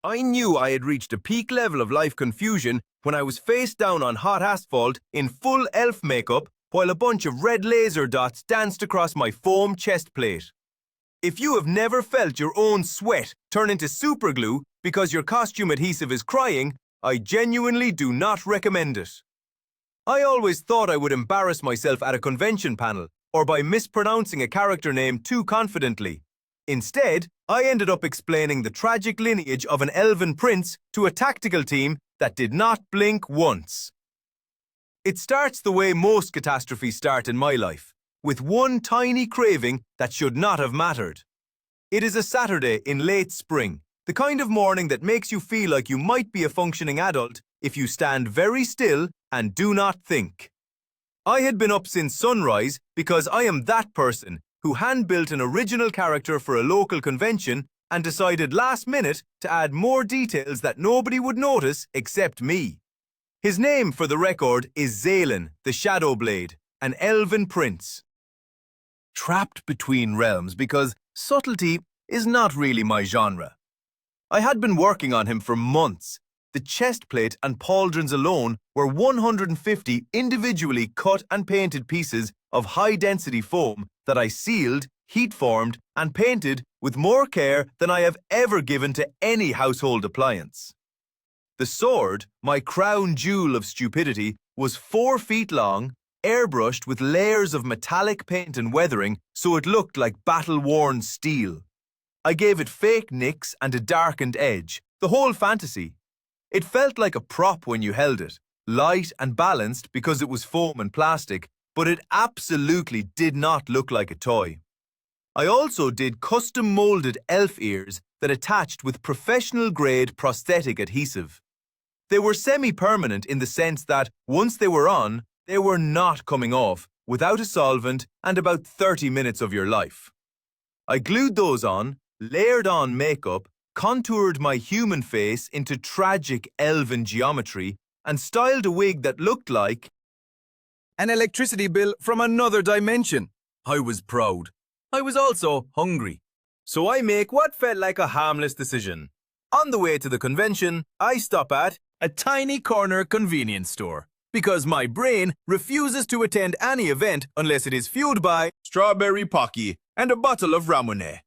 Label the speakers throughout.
Speaker 1: I knew I had reached a peak level of life confusion when I was face down on hot asphalt in full elf makeup while a bunch of red laser dots danced across my foam chest plate. If you have never felt your own sweat turn into superglue because your costume adhesive is crying, I genuinely do not recommend it. I always thought I would embarrass myself at a convention panel or by mispronouncing a character name too confidently. Instead, I ended up explaining the tragic lineage of an elven prince to a tactical team that did not blink once. It starts the way most catastrophes start in my life, with one tiny craving that should not have mattered. It is a Saturday in late spring, the kind of morning that makes you feel like you might be a functioning adult if you stand very still and do not think. I had been up since sunrise because I am that person who hand-built an original character for a local convention and decided last minute to add more details that nobody would notice except me. His name, for the record, is Zaelin, the Shadowblade, an elven prince. Trapped between realms because subtlety is not really my genre. I had been working on him for months. The chest plate and pauldrons alone were 150 individually cut and painted pieces of high-density foam that I sealed, heat-formed, and painted with more care than I have ever given to any household appliance. The sword, my crown jewel of stupidity, was 4 feet long, airbrushed with layers of metallic paint and weathering so it looked like battle-worn steel. I gave it fake nicks and a darkened edge, the whole fantasy. It felt like a prop when you held it, light and balanced because it was foam and plastic, but it absolutely did not look like a toy. I also did custom-molded elf ears that attached with professional-grade prosthetic adhesive. They were semi-permanent in the sense that, once they were on, they were not coming off without a solvent and about 30 minutes of your life. I glued those on, layered on makeup, contoured my human face into tragic elven geometry, and styled a wig that looked like an electricity bill from another dimension. I was proud. I was also hungry. So I make what felt like a harmless decision. On the way to the convention, I stop at a tiny corner convenience store because my brain refuses to attend any event unless it is fueled by strawberry pocky and a bottle of Ramonet.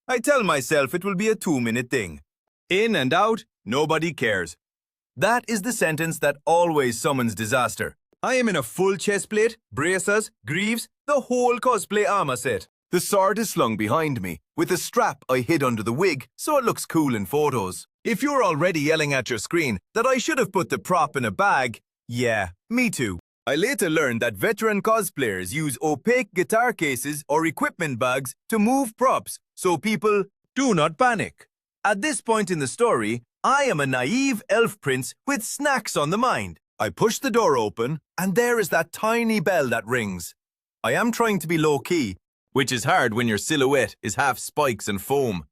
Speaker 1: I tell myself it will be a 2-minute thing. In and out, nobody cares. That is the sentence that always summons disaster. I am in a full chest plate, braces, greaves, the whole cosplay armor set. The sword is slung behind me, with a strap I hid under the wig so it looks cool in photos. If you're already yelling at your screen that I should have put the prop in a bag, yeah, me too. I later learned that veteran cosplayers use opaque guitar cases or equipment bags to move props so people do not panic. At this point in the story, I am a naive elf prince with snacks on the mind. I push the door open, and there is that tiny bell that rings. I am trying to be low-key, which is hard when your silhouette is half spikes and foam.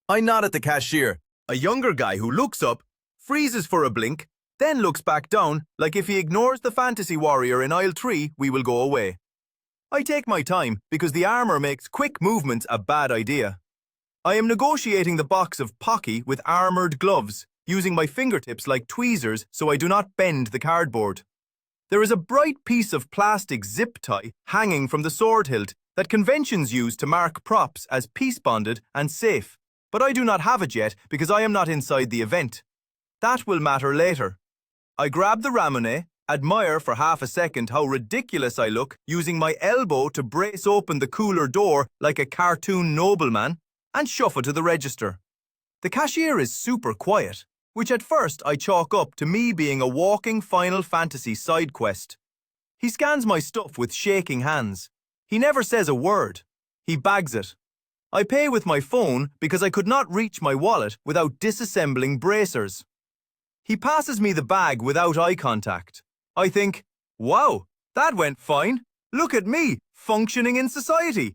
Speaker 1: I nod at the cashier, a younger guy who looks up, freezes for a blink, then looks back down like if he ignores the fantasy warrior in aisle 3, we will go away. I take my time because the armor makes quick movements a bad idea. I am negotiating the box of Pocky with armored gloves, using my fingertips like tweezers so I do not bend the cardboard. There is a bright piece of plastic zip tie hanging from the sword hilt that conventions use to mark props as peace-bonded and safe, but I do not have it yet because I am not inside the event. That will matter later. I grab the Ramonet, admire for half a second how ridiculous I look using my elbow to brace open the cooler door like a cartoon nobleman, and shuffle to the register. The cashier is super quiet, which at first I chalk up to me being a walking Final Fantasy side quest. He scans my stuff with shaking hands. He never says a word. He bags it. I pay with my phone because I could not reach my wallet without disassembling bracers. He passes me the bag without eye contact. I think, wow, that went fine. Look at me, functioning in society.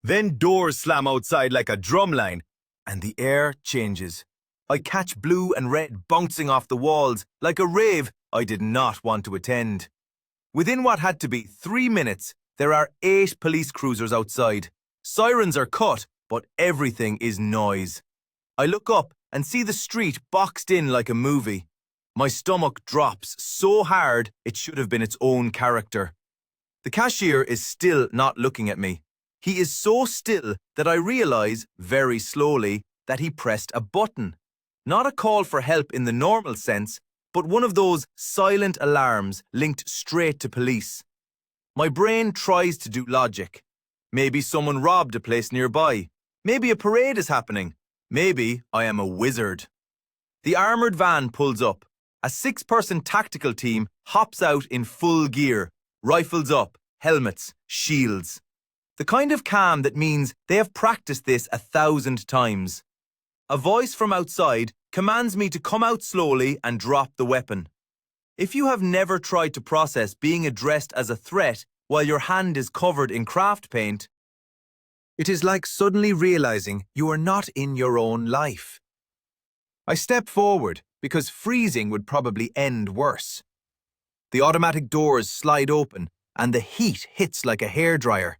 Speaker 1: Then doors slam outside like a drumline, and the air changes. I catch blue and red bouncing off the walls like a rave I did not want to attend. Within what had to be 3 minutes, there are 8 police cruisers outside. Sirens are cut, but everything is noise. I look up and see the street boxed in like a movie. My stomach drops so hard it should have been its own character. The cashier is still not looking at me. He is so still that I realize, very slowly, that he pressed a button. Not a call for help in the normal sense, but one of those silent alarms linked straight to police. My brain tries to do logic. Maybe someone robbed a place nearby. Maybe a parade is happening. Maybe I am a wizard. The armoured van pulls up. A 6-person tactical team hops out in full gear, rifles up, helmets, shields. The kind of calm that means they have practiced this 1,000 times. A voice from outside commands me to come out slowly and drop the weapon. If you have never tried to process being addressed as a threat while your hand is covered in craft paint, it is like suddenly realizing you are not in your own life. I step forward because freezing would probably end worse. The automatic doors slide open and the heat hits like a hairdryer.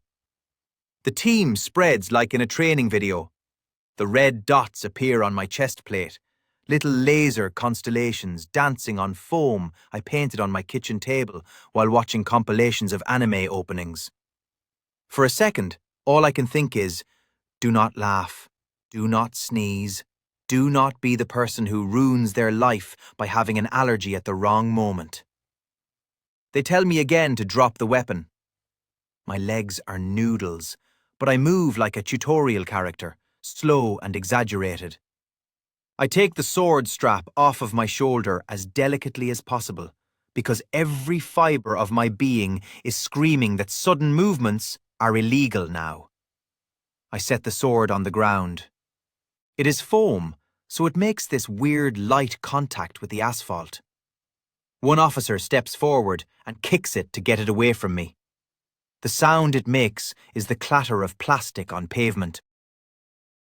Speaker 1: The team spreads like in a training video. The red dots appear on my chest plate, little laser constellations dancing on foam I painted on my kitchen table while watching compilations of anime openings. For a second, all I can think is, do not laugh, do not sneeze, do not be the person who ruins their life by having an allergy at the wrong moment. They tell me again to drop the weapon. My legs are noodles, but I move like a tutorial character, slow and exaggerated. I take the sword strap off of my shoulder as delicately as possible, because every fibre of my being is screaming that sudden movements are illegal now. I set the sword on the ground. It is foam, so it makes this weird light contact with the asphalt. One officer steps forward and kicks it to get it away from me. The sound it makes is the clatter of plastic on pavement.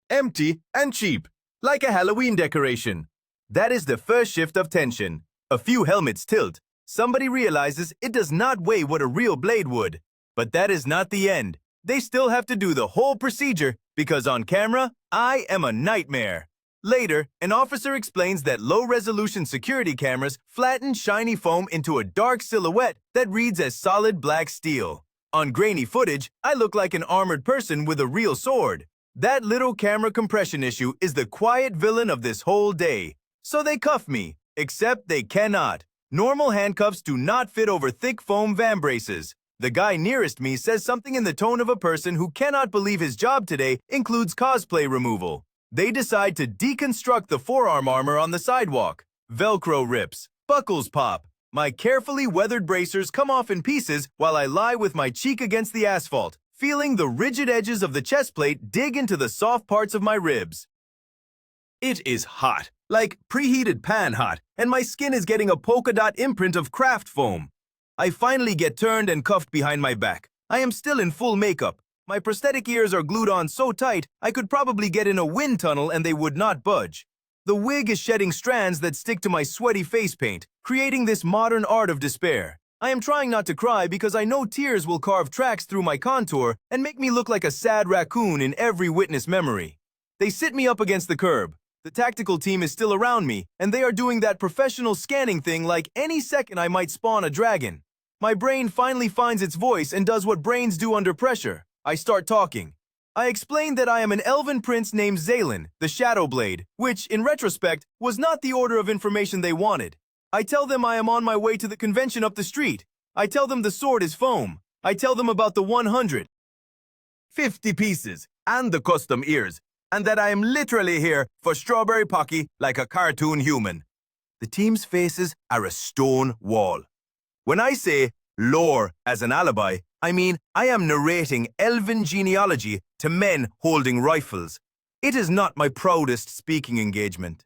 Speaker 2: Empty and cheap, like a Halloween decoration. That is the first shift of tension. A few helmets tilt. Somebody realizes it does not weigh what a real blade would. But that is not the end. They still have to do the whole procedure because on camera, I am a nightmare. Later, an officer explains that low-resolution security cameras flatten shiny foam into a dark silhouette that reads as solid black steel. On grainy footage, I look like an armored person with a real sword. That little camera compression issue is the quiet villain of this whole day. So they cuff me, except they cannot. Normal handcuffs do not fit over thick foam van braces. The guy nearest me says something in the tone of a person who cannot believe his job today includes cosplay removal. They decide to deconstruct the forearm armor on the sidewalk. Velcro rips, buckles pop. My carefully weathered bracers come off in pieces while I lie with my cheek against the asphalt, feeling the rigid edges of the chest plate dig into the soft parts of my ribs. It is hot, like preheated pan hot, and my skin is getting a polka dot imprint of craft foam. I finally get turned and cuffed behind my back. I am still in full makeup. My prosthetic ears are glued on so tight, I could probably get in a wind tunnel and they would not budge. The wig is shedding strands that stick to my sweaty face paint, creating this modern art of despair. I am trying not to cry because I know tears will carve tracks through my contour and make me look like a sad raccoon in every witness memory. They sit me up against the curb. The tactical team is still around me, and they are doing that professional scanning thing like any second I might spawn a dragon. My brain finally finds its voice and does what brains do under pressure. I start talking. I explain that I am an elven prince named Zalen, the Shadowblade, which, in retrospect, was not the order of information they wanted. I tell them I am on my way to the convention up the street. I tell them the sword is foam. I tell them about the 150 pieces and the custom ears, and that I am literally here for strawberry pocky like a cartoon human. The team's faces are a stone wall. When I say lore as an alibi, I mean I am narrating elven genealogy to men holding rifles. It is not my proudest speaking engagement.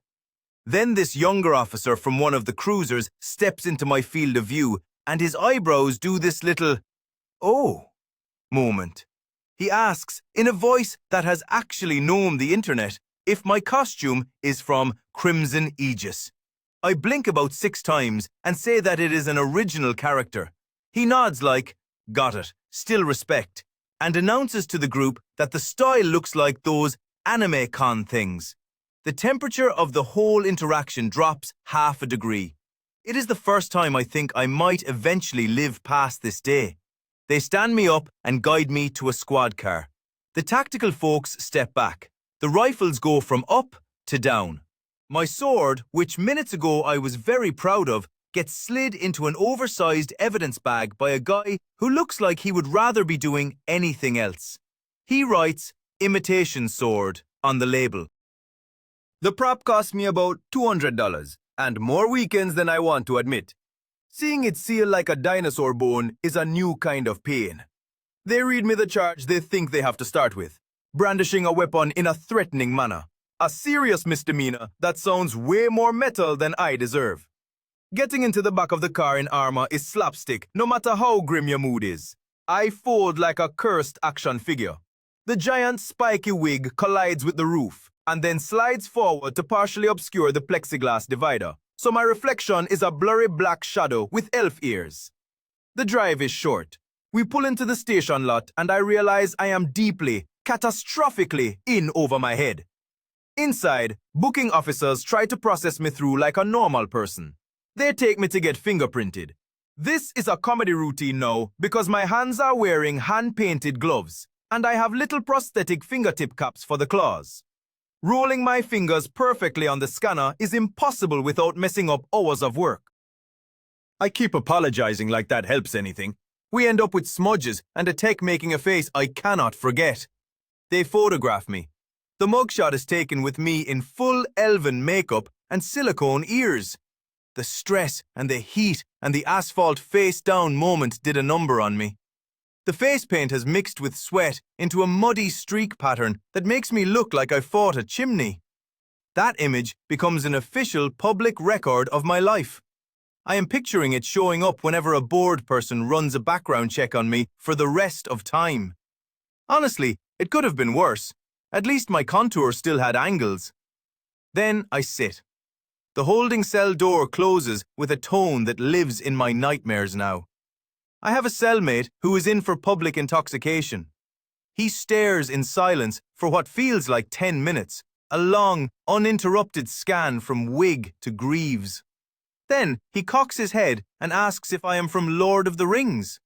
Speaker 2: Then this younger officer from one of the cruisers steps into my field of view, and his eyebrows do this little, "Oh," moment. He asks, in a voice that has actually known the internet, if my costume is from Crimson Aegis. I blink about 6 times and say that it is an original character. He nods like, "Got it, still respect," and announces to the group that the style looks like those anime con things.
Speaker 1: The temperature of the whole interaction drops half a degree. It is the first time I think I might eventually live past this day. They stand me up and guide me to a squad car. The tactical folks step back. The rifles go from up to down. My sword, which minutes ago I was very proud of, gets slid into an oversized evidence bag by a guy who looks like he would rather be doing anything else. He writes, "Imitation sword," on the label.
Speaker 2: The prop cost me about $200, and more weekends than I want to admit. Seeing it seal like a dinosaur bone is a new kind of pain. They read me the charge they think they have to start with, brandishing a weapon in a threatening manner. A serious misdemeanor that sounds way more metal than I deserve. Getting into the back of the car in armor is slapstick, no matter how grim your mood is. I fold like a cursed action figure. The giant spiky wig collides with the roof and then slides forward to partially obscure the plexiglass divider, so my reflection is a blurry black shadow with elf ears. The drive is short. We pull into the station lot and I realize I am deeply, catastrophically in over my head. Inside, booking officers try to process me through like a normal person. They take me to get fingerprinted. This is a comedy routine now because my hands are wearing hand-painted gloves and I have little prosthetic fingertip caps for the claws. Rolling my fingers perfectly on the scanner is impossible without messing up hours of work. I keep apologizing like that helps anything. We end up with smudges and a tech making a face I cannot forget. They photograph me. The mugshot is taken with me in full elven makeup and silicone ears. The stress and the heat and the asphalt face-down moment did a number on me. The face paint has mixed with sweat into a muddy streak pattern that makes me look like I fought a chimney. That image becomes an official public record of my life. I am picturing it showing up whenever a bored person runs a background check on me for the rest of time. Honestly, it could have been worse. At least my contour still had angles. Then I sit. The holding cell door closes with a tone that lives in my nightmares now. I have a cellmate who is in for public intoxication. He stares in silence for what feels like 10 minutes, a long, uninterrupted scan from wig to greaves. Then he cocks his head and asks if I am from Lord of the Rings.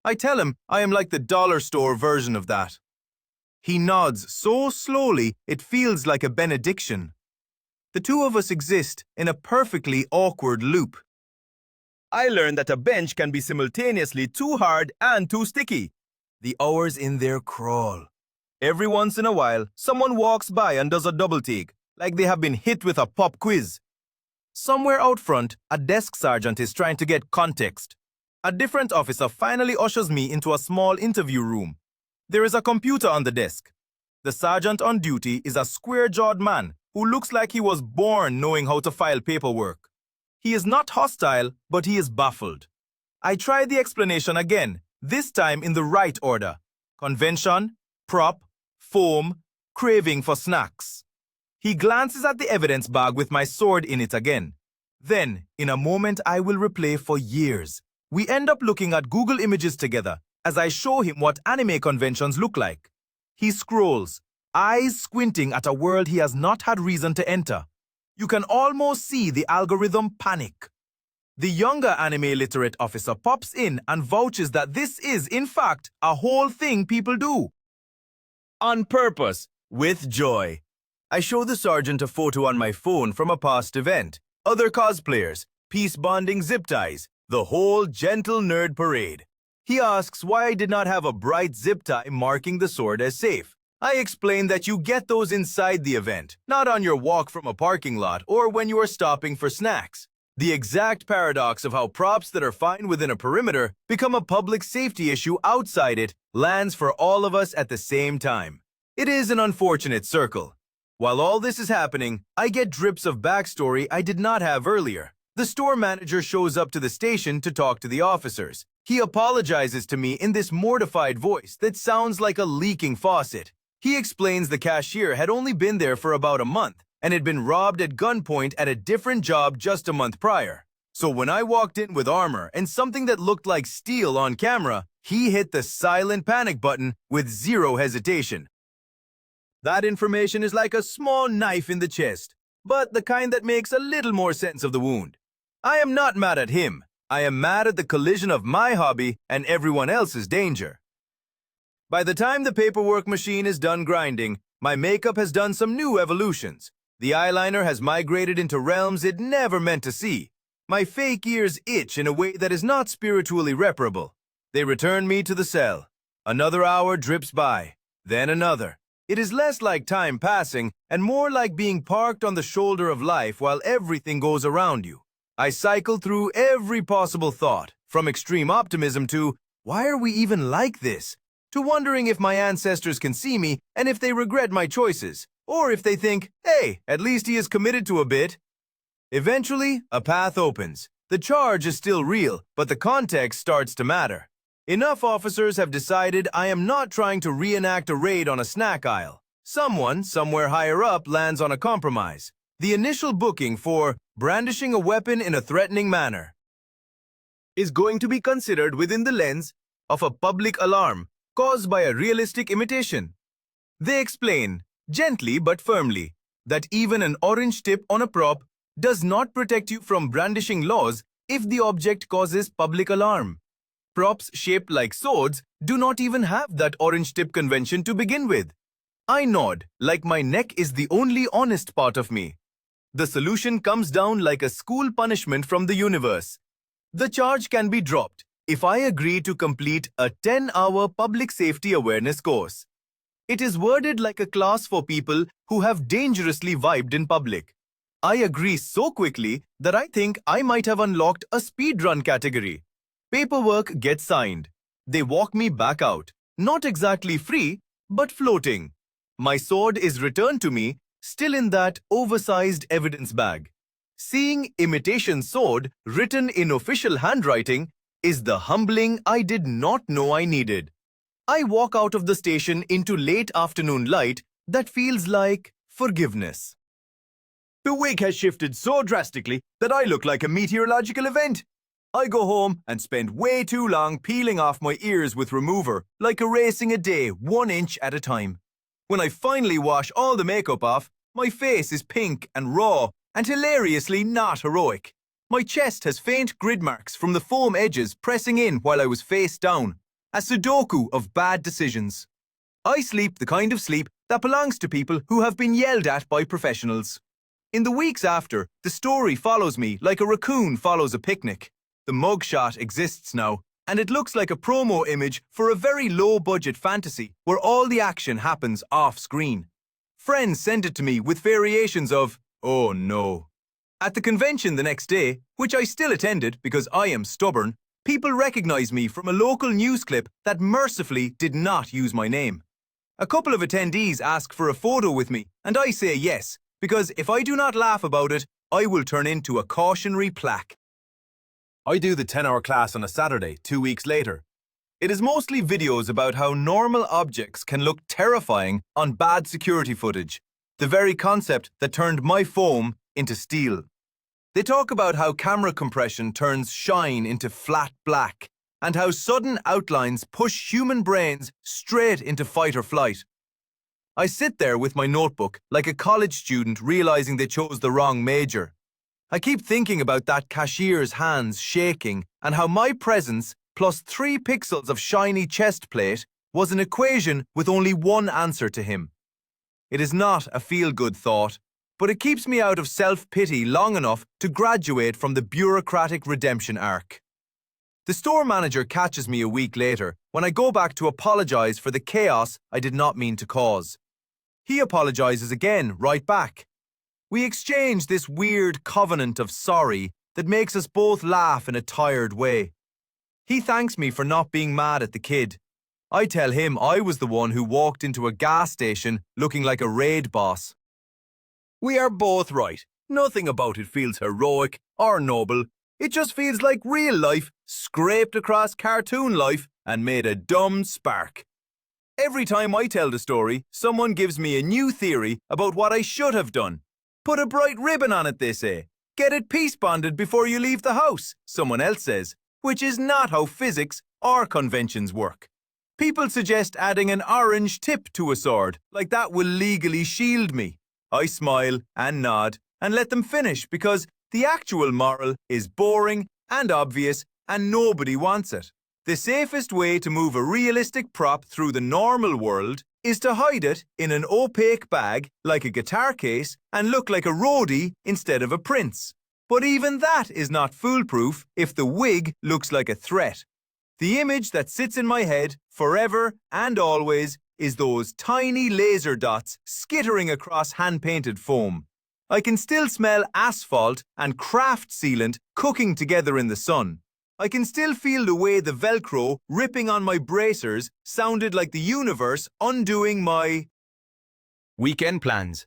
Speaker 2: I tell him I am like the dollar store version of that. He nods so slowly it feels like a benediction. The two of us exist in a perfectly awkward loop. I learned that a bench can be simultaneously too hard and too sticky. The hours in there crawl. Every once in a while, someone walks by and does a double take, like they have been hit with a pop quiz. Somewhere out front, a desk sergeant is trying to get context. A different officer finally ushers me into a small interview room. There is a computer on the desk. The sergeant on duty is a square-jawed man who looks like he was born knowing how to file paperwork. He is not hostile, but he is baffled. I try the explanation again, this time in the right order. Convention, prop, foam, craving for snacks. He glances at the evidence bag with my sword in it again. Then, in a moment I will replay for years, we end up looking at Google images together as I show him what anime conventions look like. He scrolls, eyes squinting at a world he has not had reason to enter. You can almost see the algorithm panic. The younger anime literate officer pops in and vouches that this is, in fact, a whole thing people do. On purpose, with joy. I show the sergeant a photo on my phone from a past event, other cosplayers, peace bonding zip ties, the whole gentle nerd parade. He asks why I did not have a bright zip tie marking the sword as safe. I explain that you get those inside the event, not on your walk from a parking lot or when you are stopping for snacks. The exact paradox of how props that are fine within a perimeter become a public safety issue outside it lands for all of us at the same time. It is an unfortunate circle. While all this is happening, I get drips of backstory I did not have earlier. The store manager shows up to the station to talk to the officers. He apologizes to me in this mortified voice that sounds like a leaking faucet. He explains the cashier had only been there for about a month and had been robbed at gunpoint at a different job just a month prior. So when I walked in with armor and something that looked like steel on camera, he hit the silent panic button with zero hesitation.
Speaker 1: That information is like a small knife in the chest, but the kind that makes a little more sense of the wound. I am not mad at him. I am mad at the collision of my hobby and everyone else's danger. By the time the paperwork machine is done grinding, my makeup has done some new evolutions. The eyeliner has migrated into realms it never meant to see. My fake ears itch in a way that is not spiritually reparable. They return me to the cell. Another hour drips by, then another. It is less like time passing and more like being parked on the shoulder of life while everything goes around you. I cycle through every possible thought, from extreme optimism to, why are we even like this? To wondering if my ancestors can see me and if they regret my choices, or if they think, hey, at least he is committed to a bit. Eventually, a path opens. The charge is still real, but the context starts to matter. Enough officers have decided I am not trying to reenact a raid on a snack aisle. Someone, somewhere higher up, lands on a compromise. The initial booking for brandishing a weapon in a threatening manner is going to be considered within the lens of a public alarm caused by a realistic imitation. They explain, gently but firmly, that even an orange tip on a prop does not protect you from brandishing laws if the object causes public alarm. Props shaped like swords do not even have that orange tip convention to begin with. I nod, like my neck is the only honest part of me. The solution comes down like a school punishment from the universe. The charge can be dropped if I agree to complete a 10-hour public safety awareness course. It is worded like a class for people who have dangerously vibed in public. I agree so quickly that I think I might have unlocked a speedrun category. Paperwork gets signed. They walk me back out, not exactly free, but floating. My sword is returned to me, still in that oversized evidence bag. Seeing imitation sword written in official handwriting is the humbling I did not know I needed. I walk out of the station into late afternoon light that feels like forgiveness. The wig has shifted so drastically that I look like a meteorological event. I go home and spend way too long peeling off my ears with remover, like erasing a day 1 inch at a time. When I finally wash all the makeup off, my face is pink and raw and hilariously not heroic. My chest has faint grid marks from the foam edges pressing in while I was face down. A Sudoku of bad decisions. I sleep the kind of sleep that belongs to people who have been yelled at by professionals. In the weeks after, the story follows me like a raccoon follows a picnic. The mugshot exists now, and it looks like a promo image for a very low-budget fantasy where all the action happens off-screen. Friends send it to me with variations of, oh no. At the convention the next day, which I still attended because I am stubborn, people recognize me from a local news clip that mercifully did not use my name. A couple of attendees ask for a photo with me, and I say yes, because if I do not laugh about it, I will turn into a cautionary plaque. I do the 10-hour class on a Saturday, 2 weeks later. It is mostly videos about how normal objects can look terrifying on bad security footage, the very concept that turned my foam into steel. They talk about how camera compression turns shine into flat black, and how sudden outlines push human brains straight into fight or flight. I sit there with my notebook like a college student realizing they chose the wrong major. I keep thinking about that cashier's hands shaking and how my presence plus 3 pixels of shiny chest plate was an equation with only one answer to him. It is not a feel-good thought, but it keeps me out of self-pity long enough to graduate from the bureaucratic redemption arc. The store manager catches me a week later when I go back to apologize for the chaos I did not mean to cause. He apologizes again right back. We exchange this weird covenant of sorry that makes us both laugh in a tired way. He thanks me for not being mad at the kid. I tell him I was the one who walked into a gas station looking like a raid boss. We are both right. Nothing about it feels heroic or noble. It just feels like real life scraped across cartoon life and made a dumb spark. Every time I tell the story, someone gives me a new theory about what I should have done. Put a bright ribbon on it, they say. Get it peace bonded before you leave the house, someone else says, which is not how physics or conventions work.
Speaker 2: People suggest adding an orange tip to a sword, like that will legally shield me. I smile and nod and let them finish because the actual moral is boring and obvious and nobody wants it. The safest way to move a realistic prop through the normal world is to hide it in an opaque bag like a guitar case and look like a roadie instead of a prince. But even that is not foolproof if the wig looks like a threat. The image that sits in my head forever and always is those tiny laser dots skittering across hand-painted foam. I can still smell asphalt and craft sealant cooking together in the sun. I can still feel the way the Velcro ripping on my bracers sounded like the universe undoing my weekend plans.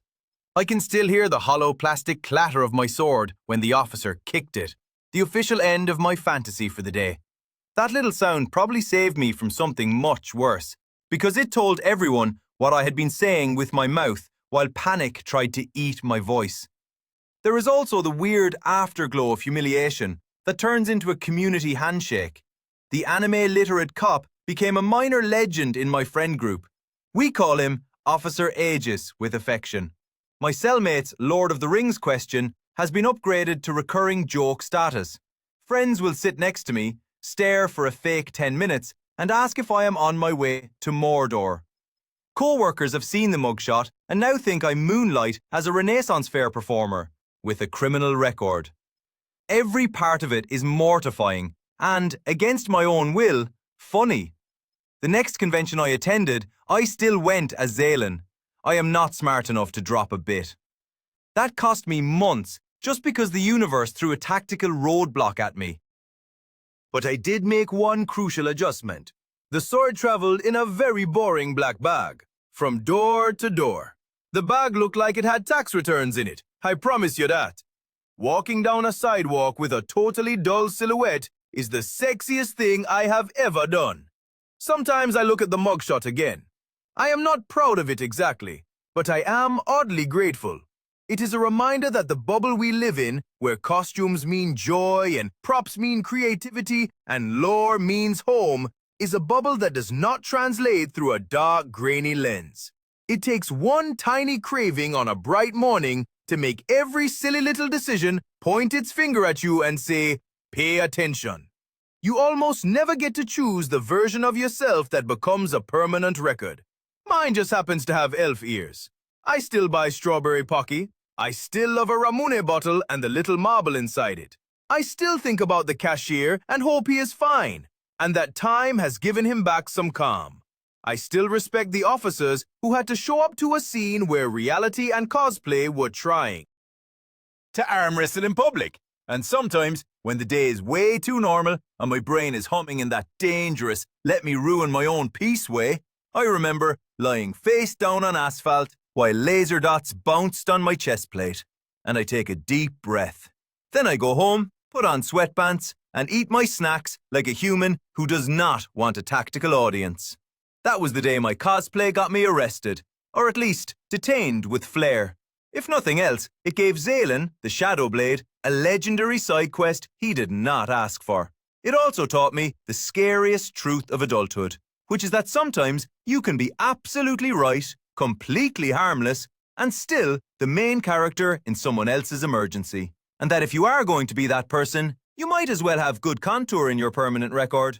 Speaker 2: I can still hear the hollow plastic clatter of my sword when the officer kicked it, the official end of my fantasy for the day. That little sound probably saved me from something much worse, because it told everyone what I had been saying with my mouth while panic tried to eat my voice. There is also the weird afterglow of humiliation that turns into a community handshake. The anime-literate cop became a minor legend in my friend group. We call him Officer Aegis with affection. My cellmate's Lord of the Rings question has been upgraded to recurring joke status. Friends will sit next to me, stare for a fake 10 minutes, and ask if I am on my way to Mordor. Co-workers have seen the mugshot and now think I moonlight as a Renaissance Fair performer with a criminal record. Every part of it is mortifying and, against my own will, funny. The next convention I attended, I still went as Zaylin. I am not smart enough to drop a bit. That cost me months just because the universe threw a tactical roadblock at me. But I did make one crucial adjustment. The sword traveled in a very boring black bag, from door to door. The bag looked like it had tax returns in it, I promise you that. Walking down a sidewalk with a totally dull silhouette is the sexiest thing I have ever done. Sometimes I look at the mugshot again. I am not proud of it exactly, but I am oddly grateful. It is a reminder that the bubble we live in, where costumes mean joy and props mean creativity and lore means home, is a bubble that does not translate through a dark, grainy lens. It takes one tiny craving on a bright morning to make every silly little decision point its finger at you and say, pay attention. You almost never get to choose the version of yourself that becomes a permanent record. Mine just happens to have elf ears. I still buy strawberry pocky. I still love a Ramune bottle and the little marble inside it. I still think about the cashier and hope he is fine, and that time has given him back some calm. I still respect the officers who had to show up to a scene where reality and cosplay were trying to arm wrestle in public. And sometimes, when the day is way too normal and my brain is humming in that dangerous, let me ruin my own peace way, I remember lying face down on asphalt while laser dots bounced on my chest plate, and I take a deep breath. Then I go home, put on sweatpants, and eat my snacks like a human who does not want a tactical audience. That was the day my cosplay got me arrested, or at least detained with flair. If nothing else, it gave Zaylin, the Shadow Blade, a legendary side quest he did not ask for. It also taught me the scariest truth of adulthood, which is that sometimes you can be absolutely right, completely harmless, and still the main character in someone else's emergency. And that if you are going to be that person, you might as well have good contour in your permanent record.